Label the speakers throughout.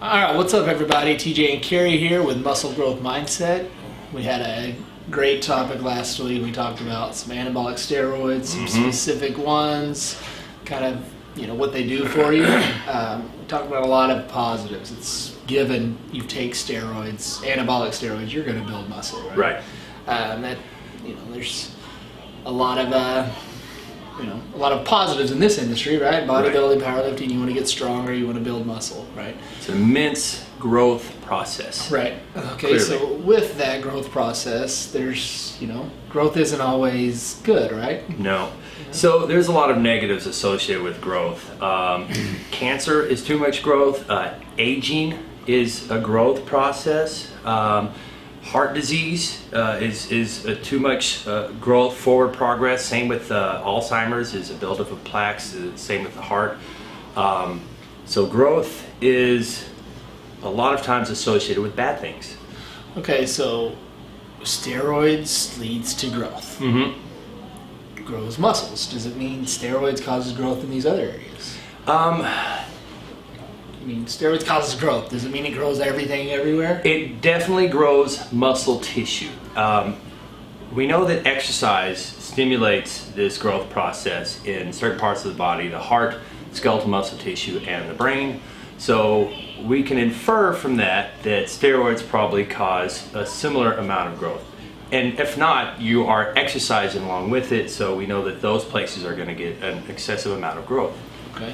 Speaker 1: All right, what's up, everybody? TJ and Carrie here with Muscle Growth Mindset. We had a great topic last week. We talked about some anabolic steroids, some specific ones, kind of what they do for you. We talked about a lot of positives. It's given you take steroids, anabolic steroids, you're going to build muscle, right?
Speaker 2: Right.
Speaker 1: That there's a lot of a lot of positives in this industry, right? Bodybuilding, powerlifting, you want to get stronger, you want to build muscle, right?
Speaker 2: It's an immense growth process.
Speaker 1: Right. Okay,
Speaker 2: Clearly.
Speaker 1: so with that growth process, there's, growth isn't always good, right?
Speaker 2: No. So there's a lot of negatives associated with growth. Cancer is too much growth. Aging is a growth process. Heart disease is too much growth, forward progress. Same with Alzheimer's is a buildup of plaques. Same with the heart. So growth is a lot of times associated with bad things.
Speaker 1: Okay, so steroids leads to growth. Grows muscles. Does it mean steroids causes growth in these other areas? Steroids causes growth. Does it mean it grows everything everywhere?
Speaker 2: It definitely grows muscle tissue. We know that exercise stimulates this growth process in certain parts of the body, the heart, skeletal muscle tissue, and the brain. So we can infer from that steroids probably cause a similar amount of growth. And if not, you are exercising along with it, so we know that those places are going to get an excessive amount of growth.
Speaker 1: Okay.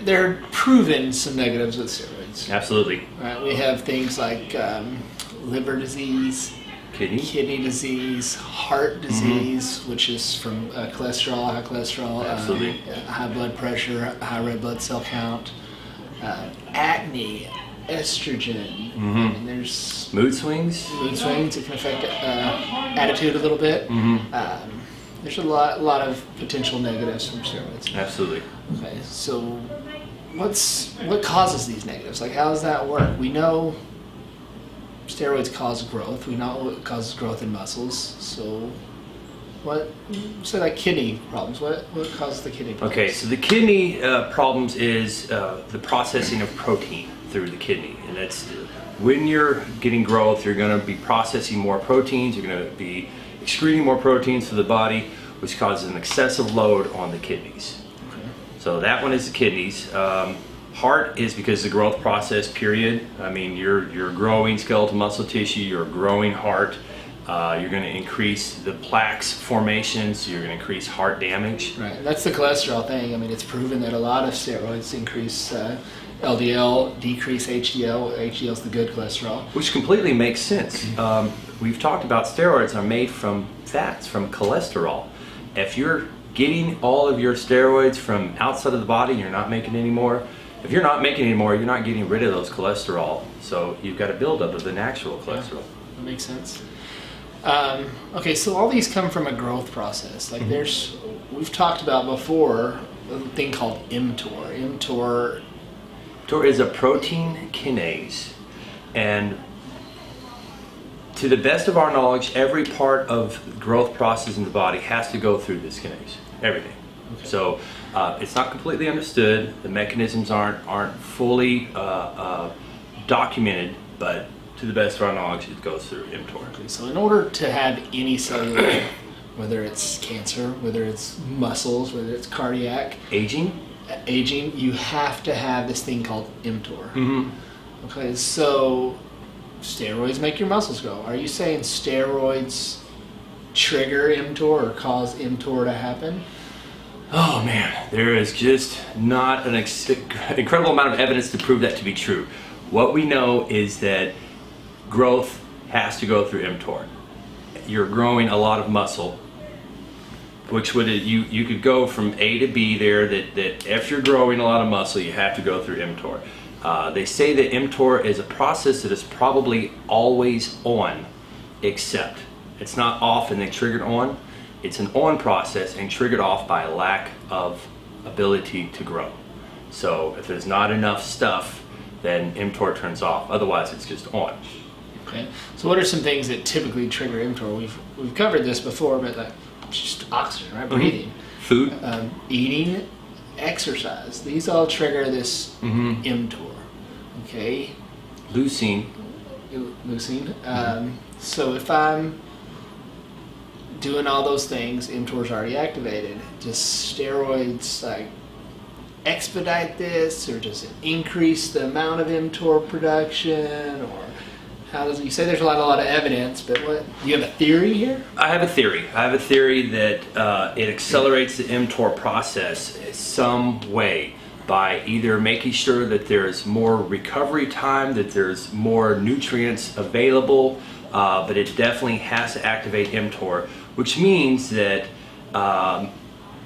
Speaker 1: There are proven some negatives with steroids.
Speaker 2: Absolutely.
Speaker 1: Right, we have things like liver disease, kidney disease, heart disease, which is from high cholesterol,
Speaker 2: Absolutely.
Speaker 1: High blood pressure, high red blood cell count, acne, estrogen. There's
Speaker 2: mood swings.
Speaker 1: It can affect attitude a little bit. There's a lot of potential negatives from steroids.
Speaker 2: Absolutely.
Speaker 1: Okay, so what causes these negatives? Like, how does that work? We know steroids cause growth. We know it causes growth in muscles. So say like kidney problems. What causes the kidney problems?
Speaker 2: Okay, so the kidney problems is the processing of protein through the kidney, and that's when you're getting growth, you're going to be processing more proteins. You're going to be excreting more proteins to the body, which causes an excessive load on the kidneys.
Speaker 1: Okay.
Speaker 2: So that one is the kidneys. Heart is because the growth process, period. You're growing skeletal muscle tissue, you're growing heart. You're going to increase the plaques formation, so you're going to increase heart damage.
Speaker 1: Right, that's the cholesterol thing. It's proven that a lot of steroids increase LDL, decrease HDL. HDL is the good cholesterol.
Speaker 2: Which completely makes sense. We've talked about steroids are made from fats, from cholesterol. If you're getting all of your steroids from outside of the body and you're not making any more, if you're not making any more, you're not getting rid of those cholesterol. So you've got a buildup of the natural cholesterol.
Speaker 1: That makes sense. Okay, so all these come from a growth process. Like we've talked about before a thing called mTOR.
Speaker 2: mTOR is a protein kinase, and to the best of our knowledge, every part of the growth process in the body has to go through this kinase. Everything.
Speaker 1: Okay.
Speaker 2: So it's not completely understood. The mechanisms aren't fully documented, but to the best of our knowledge, it goes through mTOR.
Speaker 1: Okay, so in order to have any cellular, whether it's cancer, whether it's muscles, whether it's cardiac, aging, you have to have this thing called mTOR. Okay, so steroids make your muscles grow. Are you saying steroids trigger mTOR or cause mTOR to happen?
Speaker 2: Oh man, there is just not an incredible amount of evidence to prove that to be true. What we know is that growth has to go through mTOR. You're growing a lot of muscle, which would you could go from A to B there. That if you're growing a lot of muscle, you have to go through mTOR. They say that mTOR is a process that is probably always on, except it's not off and then triggered on. It's an on process and triggered off by a lack of ability to grow. So if there's not enough stuff, then mTOR turns off. Otherwise, it's just on.
Speaker 1: Okay. So what are some things that typically trigger mTOR? We've covered this before, but like just oxygen, right? Breathing,
Speaker 2: food,
Speaker 1: eating, exercise. These all trigger this mTOR. Okay,
Speaker 2: Leucine.
Speaker 1: leucine. So if I'm doing all those things, mTOR's already activated. Does steroids like expedite this, or does it increase the amount of mTOR production, or how does it? You say there's a lot of evidence, but what? Do you have a theory here?
Speaker 2: I have a theory. That it accelerates the mTOR process in some way by either making sure that there's more recovery time, that there's more nutrients available, but it definitely has to activate mTOR, which means that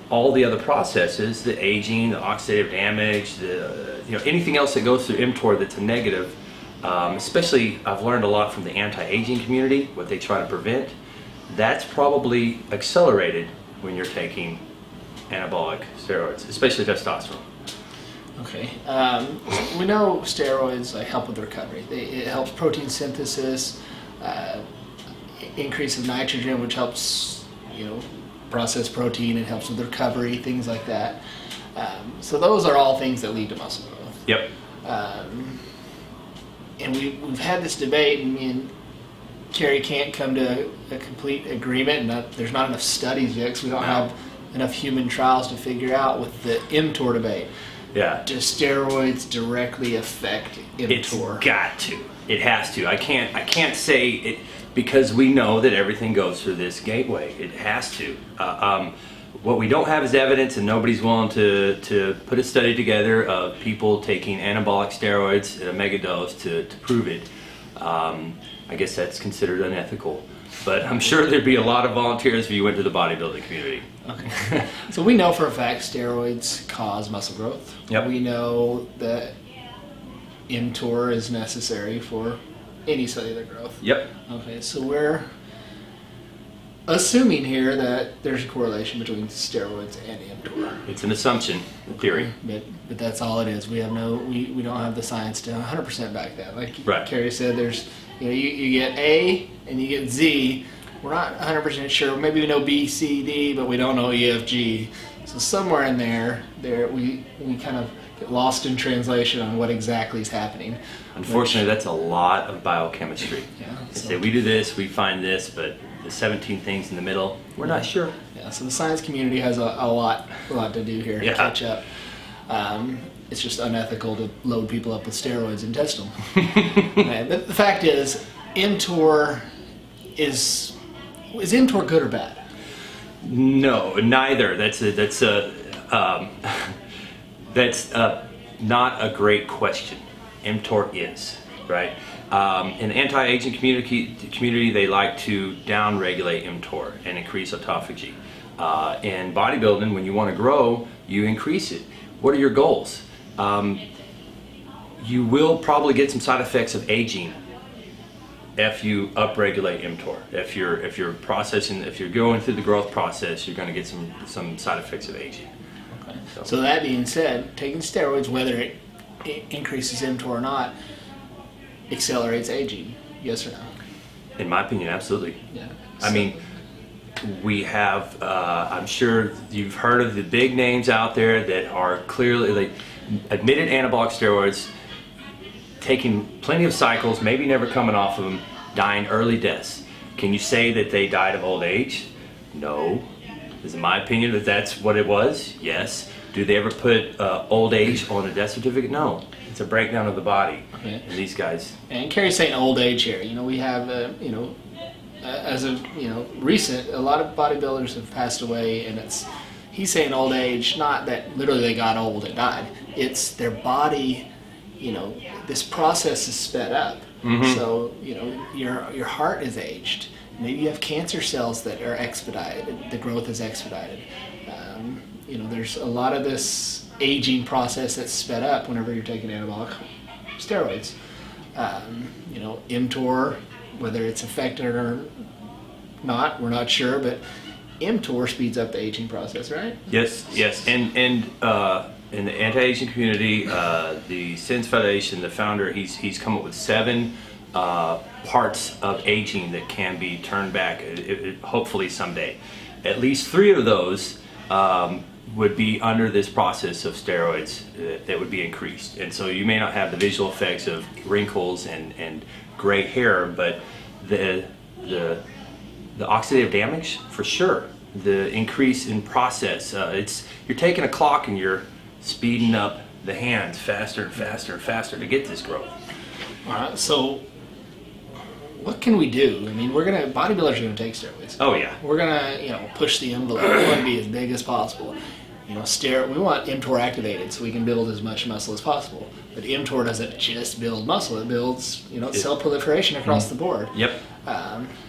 Speaker 2: all the other processes, the aging, the oxidative damage, anything else that goes through mTOR that's a negative, especially I've learned a lot from the anti-aging community, what they try to prevent, that's probably accelerated when you're taking anabolic steroids, especially testosterone.
Speaker 1: Okay. We know steroids help with recovery. It helps protein synthesis, increase of nitrogen, which helps, process protein. It helps with recovery, things like that. So those are all things that lead to muscle growth.
Speaker 2: Yep.
Speaker 1: And we've had this debate, and me and Carrie can't come to a complete agreement, and there's not enough studies yet, because we don't have enough human trials to figure out with the mTOR debate.
Speaker 2: Yeah.
Speaker 1: Do steroids directly affect mTOR?
Speaker 2: It's got to. It has to. I can't say it because we know that everything goes through this gateway. It has to. What we don't have is evidence, and nobody's willing to put a study together of people taking anabolic steroids at a mega dose to prove it. I guess that's considered unethical. But I'm sure there'd be a lot of volunteers if you went to the bodybuilding community.
Speaker 1: Okay. So we know for a fact steroids cause muscle growth.
Speaker 2: Yep.
Speaker 1: We know that mTOR is necessary for any cellular growth.
Speaker 2: Yep.
Speaker 1: Okay, so we're assuming here that there's a correlation between steroids and mTOR.
Speaker 2: It's an assumption, a theory.
Speaker 1: But that's all it is. We don't have the science to 100% back that. Like
Speaker 2: Right.
Speaker 1: Carrie said, there's you get A and you get Z. We're not 100% sure. Maybe we know B, C, D, but we don't know E, F, G. So somewhere in there we kind of get lost in translation on what exactly is happening.
Speaker 2: Unfortunately, that's a lot of biochemistry.
Speaker 1: Yeah.
Speaker 2: They say we do this, we find this, but the 17 things in the middle, we're not sure.
Speaker 1: Yeah. So the science community has a lot to do here to catch up. It's just unethical to load people up with steroids and test them. Right, but the fact is, mTOR is mTOR good or bad?
Speaker 2: No, neither. That's not a great question. mTOR is, right? In the anti-aging community, they like to down-regulate mTOR and increase autophagy. In bodybuilding, when you want to grow, you increase it. What are your goals? You will probably get some side effects of aging if you upregulate mTOR. If you're going through the growth process, you're going to get some side effects of aging.
Speaker 1: Okay. So that being said, taking steroids, whether it increases mTOR or not, accelerates aging. Yes or no?
Speaker 2: In my opinion, absolutely.
Speaker 1: Yeah.
Speaker 2: I mean, we have, I'm sure you've heard of the big names out there that are clearly admitted anabolic steroids, taking plenty of cycles, maybe never coming off of them, dying early deaths. Can you say that they died of old age? No. Is it my opinion that that's what it was? Yes. Do they ever put old age on a death certificate? No. It's a breakdown of the body.
Speaker 1: Okay.
Speaker 2: And these guys.
Speaker 1: And Carrie's saying old age here. We have, as of recent, a lot of bodybuilders have passed away, and he's saying old age, not that literally they got old and died. It's their body. This process is sped up. Mm-hmm. So your heart is aged. Maybe you have cancer cells that are expedited. The growth is expedited. There's a lot of this aging process that's sped up whenever you're taking anabolic steroids. mTOR, whether it's affected or not, we're not sure, but mTOR speeds up the aging process, right?
Speaker 2: Yes. And in the anti-aging community, the SINS Foundation, the founder, he's come up with 7 parts of aging that can be turned back, hopefully someday. At least 3 of those would be under this process of steroids that would be increased. And so you may not have the visual effects of wrinkles and gray hair, but the oxidative damage, for sure. The increase in process, you're taking a clock and you're speeding up the hands faster and faster and faster to get this growth.
Speaker 1: All right, so what can we do? I mean, bodybuilders are gonna take steroids.
Speaker 2: Oh yeah.
Speaker 1: We're gonna, push the envelope. We want to be as big as possible. We want mTOR activated so we can build as much muscle as possible. But mTOR doesn't just build muscle; it builds, cell proliferation across the board.
Speaker 2: Yep.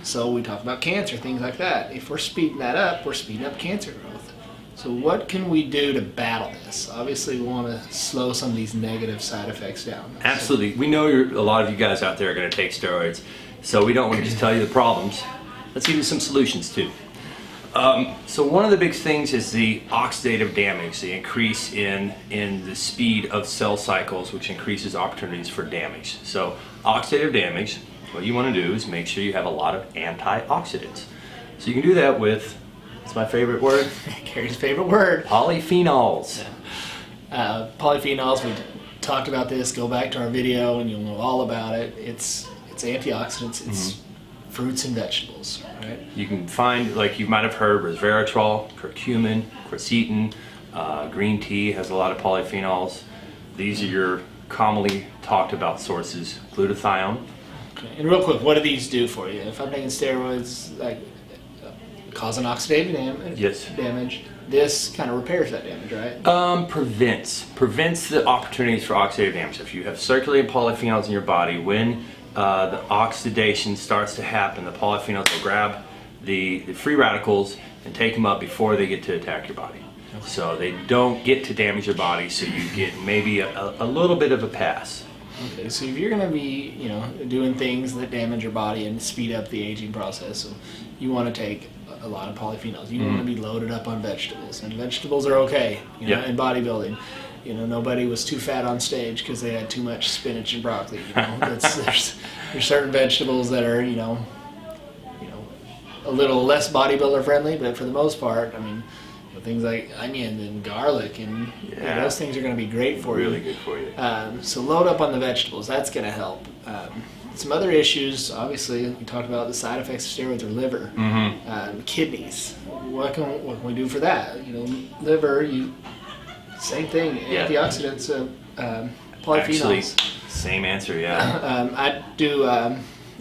Speaker 1: So we talk about cancer, things like that. If we're speeding that up, we're speeding up cancer growth. So what can we do to battle this? Obviously, we want to slow some of these negative side effects down.
Speaker 2: Absolutely. We know a lot of you guys out there are going to take steroids, so we don't want to just tell you the problems. Let's give you some solutions too. So one of the big things is the oxidative damage, the increase in the speed of cell cycles, which increases opportunities for damage. So oxidative damage, what you want to do is make sure you have a lot of antioxidants. So you can do that with, it's my favorite word,
Speaker 1: Carrie's favorite word,
Speaker 2: polyphenols.
Speaker 1: Polyphenols, we talked about this, go back to our video and you'll know all about it. It's antioxidants, it's fruits and vegetables, right?
Speaker 2: You can find, like you might have heard, resveratrol, curcumin, quercetin, green tea has a lot of polyphenols. These are your commonly talked about sources. Glutathione.
Speaker 1: Okay. And real quick, what do these do for you? If I'm taking steroids, like causing oxidative damage, this kind of repairs that damage, right?
Speaker 2: Prevents the opportunities for oxidative damage. If you have circulating polyphenols in your body, when the oxidation starts to happen, the polyphenols will grab the free radicals and take them up before they get to attack your body. Okay. So they don't get to damage your body, so you get maybe a little bit of a pass.
Speaker 1: Okay, so if you're going to be, doing things that damage your body and speed up the aging process, so you want to take a lot of polyphenols. You want to be loaded up on vegetables, and vegetables are okay, in bodybuilding. Nobody was too fat on stage because they had too much spinach and broccoli. There's certain vegetables that are, a little less bodybuilder friendly, but for the most part, I mean, things like onion and garlic and those things are going to be great for you.
Speaker 2: Really good for you.
Speaker 1: So load up on the vegetables. That's going to help. Some other issues, obviously, we talked about the side effects of steroids are liver, kidneys. What can we do for that? Liver, same thing. Antioxidants, polyphenols.
Speaker 2: Actually, same answer. Yeah.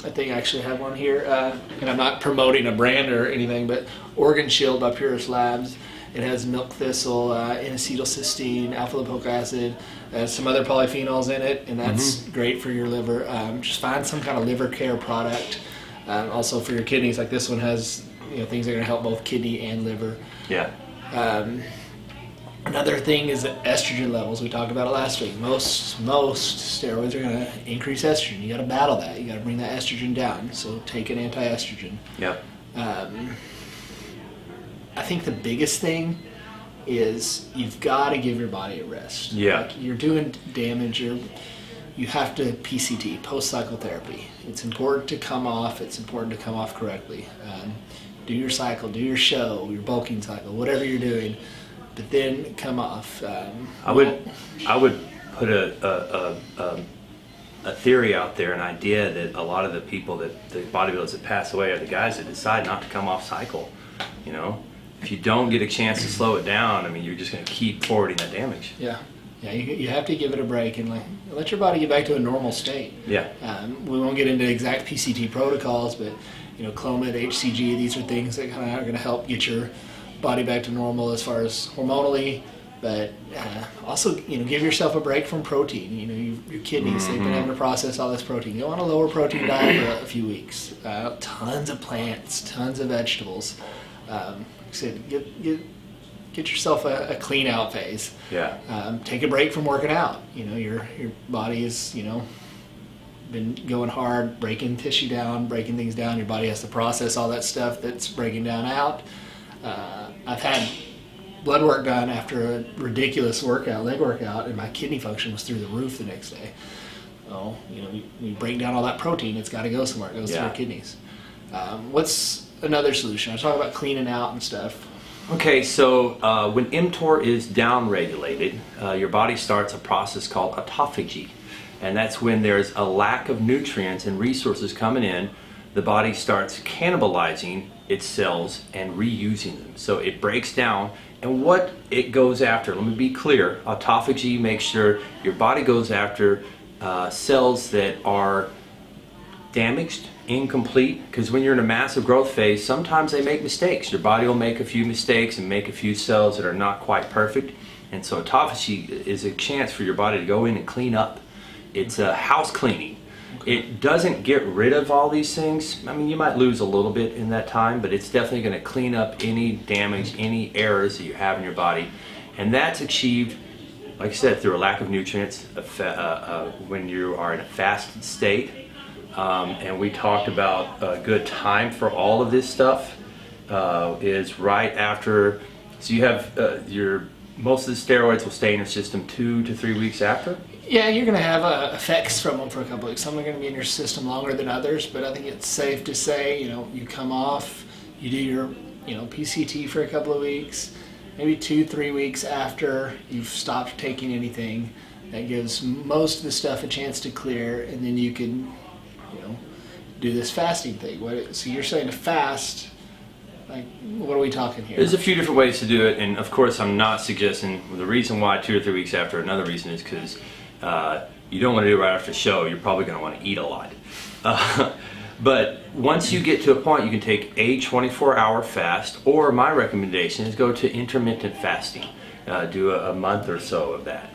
Speaker 1: I think I actually have one here, and I'm not promoting a brand or anything, but Organ Shield by Purist Labs. It has milk thistle, N-acetylcysteine, alpha-lipoic acid, some other polyphenols in it, and that's great for your liver. Just find some kind of liver care product. Also for your kidneys, like this one has things that are going to help both kidney and liver.
Speaker 2: Yeah.
Speaker 1: Another thing is estrogen levels. We talked about it last week. Most steroids are going to increase estrogen. You got to battle that. You got to bring that estrogen down. So take an anti-estrogen.
Speaker 2: Yep.
Speaker 1: I think the biggest thing is you've got to give your body a rest.
Speaker 2: Yeah.
Speaker 1: Like you're doing damage. You have to PCT, post-cycle therapy. It's important to come off. It's important to come off correctly. Do your cycle, do your show, your bulking cycle, whatever you're doing, but then come off.
Speaker 2: I would put a theory out there, an idea that a lot of the people the bodybuilders that pass away are the guys that decide not to come off cycle. If you don't get a chance to slow it down, I mean, you're just going to keep forwarding that damage.
Speaker 1: Yeah. You have to give it a break and let your body get back to a normal state.
Speaker 2: Yeah.
Speaker 1: We won't get into exact PCT protocols, but Clomid, HCG, these are things that kind of are going to help get your body back to normal as far as hormonally, but also give yourself a break from protein. Your kidneys, they've been having to process all this protein. Go on a lower protein diet for a few weeks. Tons of plants, tons of vegetables. Like I said, get yourself a clean out phase.
Speaker 2: Yeah.
Speaker 1: Take a break from working out. Your body is been going hard, breaking tissue down, breaking things down. Your body has to process all that stuff that's breaking down out. I've had blood work done after a ridiculous leg workout, and my kidney function was through the roof the next day. Oh, you break down all that protein, it's got to go somewhere. It goes to your kidneys. What's another solution? I talk about cleaning out and stuff.
Speaker 2: Okay, so when mTOR is downregulated, your body starts a process called autophagy. And that's when there's a lack of nutrients and resources coming in, the body starts cannibalizing its cells and reusing them. So it breaks down, and what it goes after, let me be clear, autophagy makes sure your body goes after cells that are damaged, incomplete, because when you're in a massive growth phase, sometimes they make mistakes. Your body will make a few mistakes and make a few cells that are not quite perfect. And so autophagy is a chance for your body to go in and clean up. It's a house cleaning. Okay. It doesn't get rid of all these things. I mean, you might lose a little bit in that time, but it's definitely going to clean up any damage, any errors that you have in your body. And that's achieved, like I said, through a lack of nutrients, when you are in a fasted state. And we talked about a good time for all of this stuff is right after. So you have most of the steroids will stay in your system 2 to 3 weeks after.
Speaker 1: Yeah, you're going to have effects from them for a couple of weeks. Some are going to be in your system longer than others, but I think it's safe to say, you come off, you do your, PCT for a couple of weeks, maybe 2-3 weeks after you've stopped taking anything. That gives most of the stuff a chance to clear, and then you can, do this fasting thing. So you're saying to fast, like, what are we talking here?
Speaker 2: There's a few different ways to do it, and of course I'm not suggesting, the reason why 2 or 3 weeks after, another reason is because you don't want to do it right after the show. You're probably going to want to eat a lot. But once you get to a point, you can take a 24-hour fast, or my recommendation is go to intermittent fasting. Do a month or so of that.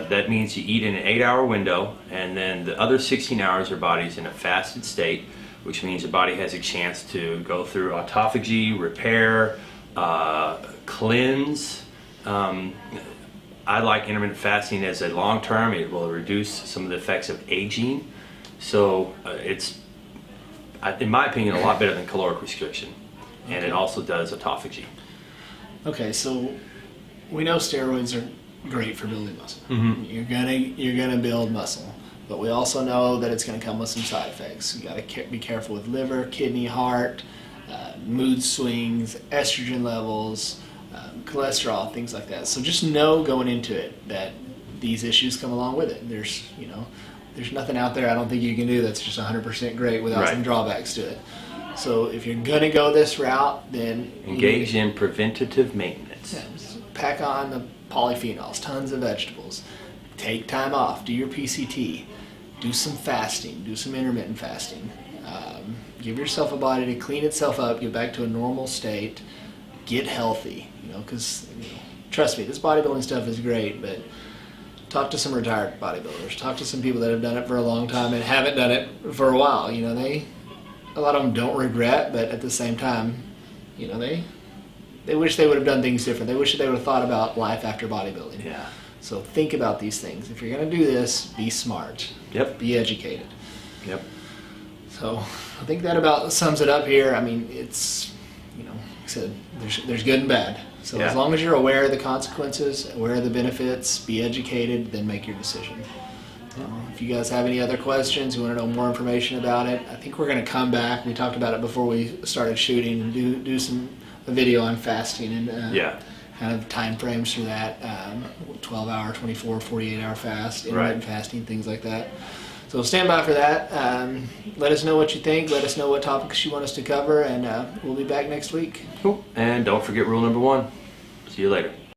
Speaker 2: That means you eat in an 8-hour window, and then the other 16 hours your body's in a fasted state, which means your body has a chance to go through autophagy, repair, cleanse. I like intermittent fasting as a long term. It will reduce some of the effects of aging. So it's, in my opinion, a lot better than caloric restriction. And it also does autophagy.
Speaker 1: Okay, so we know steroids are great for building muscle. Mm-hmm. You're gonna build muscle, but we also know that it's gonna come with some side effects. You gotta be careful with liver, kidney, heart, mood swings, estrogen levels, cholesterol, things like that. So just know going into it that these issues come along with it. There's nothing out there I don't think you can do that's just 100% great without some drawbacks to it. So if you're gonna go this route, then
Speaker 2: engage in preventative maintenance.
Speaker 1: Yeah, pack on the polyphenols, tons of vegetables, take time off, do your PCT, do some fasting, do some intermittent fasting, give yourself a body to clean itself up, get back to a normal state, get healthy, because trust me, this bodybuilding stuff is great, but talk to some retired bodybuilders, talk to some people that have done it for a long time and haven't done it for a while. A lot of them don't regret, but at the same time, they wish they would have done things different. They wish they would have thought about life after bodybuilding.
Speaker 2: Yeah.
Speaker 1: So think about these things. If you're going to do this, be smart.
Speaker 2: Yep.
Speaker 1: Be educated.
Speaker 2: Yep.
Speaker 1: So I think that about sums it up here. I mean, it's, like I said, there's good and bad. So as long as you're aware of the consequences, aware of the benefits, be educated, then make your decision. If you guys have any other questions, you want to know more information about it, I think we're going to come back. We talked about it before we started shooting and do a video on fasting and kind of time frames for that, 12-hour, 24, 48-hour fast, intermittent fasting, things like that. So stand by for that. Let us know what you think. Let us know what topics you want us to cover, and we'll be back next week.
Speaker 2: Cool. And don't forget rule number 1. See you later.